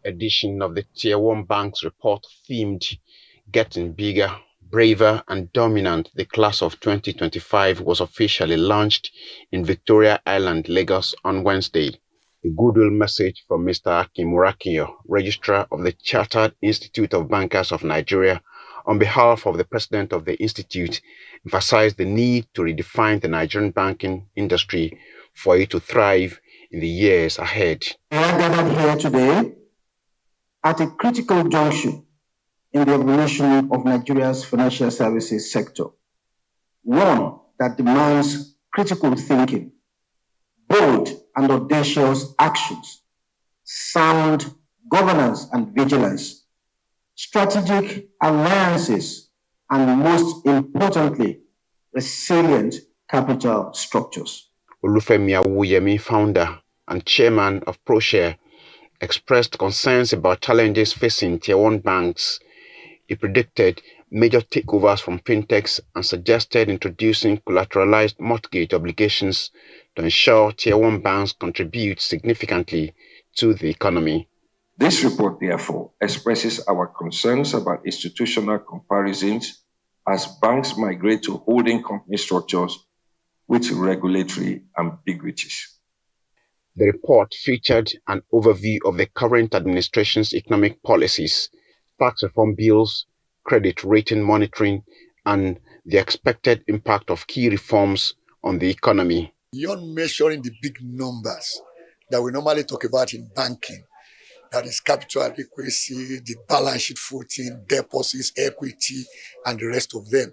edition of the Tier 1 Banks report themed Getting Bigger, Braver and Dominant, the class of 2025 was officially launched in Victoria Island, Lagos on Wednesday. A goodwill message from Mr. Akim Murakinyo, Registrar of the Chartered Institute of Bankers of Nigeria, on behalf of the President of the Institute, emphasized the need to redefine the Nigerian banking industry for it to thrive in the years ahead. We are gathered here today at a critical junction in the evolution of Nigeria's financial services sector, one that demands critical thinking, bold and audacious actions, sound governance and vigilance, strategic alliances, and most importantly, resilient capital structures. Olufemi Awuyemi, founder and chairman of Proshare, expressed concerns about challenges facing Tier 1 banks. He predicted major takeovers from fintechs and suggested introducing collateralized mortgage obligations to ensure Tier 1 banks contribute significantly to the economy. This report, therefore, expresses our concerns about institutional comparisons as banks migrate to holding company structures with regulatory ambiguities. The report featured an overview of the current administration's economic policies, tax reform bills, credit rating monitoring, and the expected impact of key reforms on the economy. Beyond measuring the big numbers that we normally talk about in banking, that is capital adequacy, the balance sheet footing, deposits, equity, and the rest of them,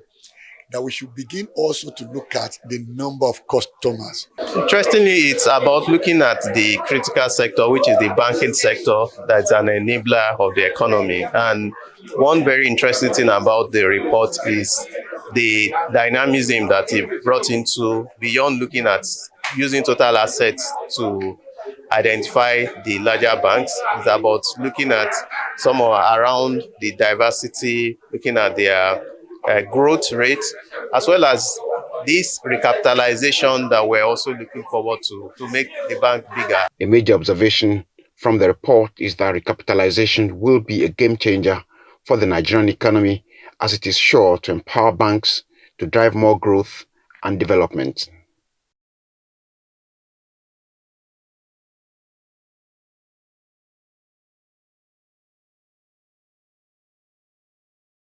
that we should begin also to look at the number of customers. Interestingly, it's about looking at the critical sector, which is the banking sector, that's an enabler of the economy. And one very interesting thing about the report is the dynamism that it brought into, beyond looking at using total assets to identify the larger banks. It's about looking at some around the diversity, looking at their growth rate, as well as this recapitalization that we're also looking forward to make the bank bigger. A major observation from the report is that recapitalization will be a game changer for the Nigerian economy, as it is sure to empower banks to drive more growth and development.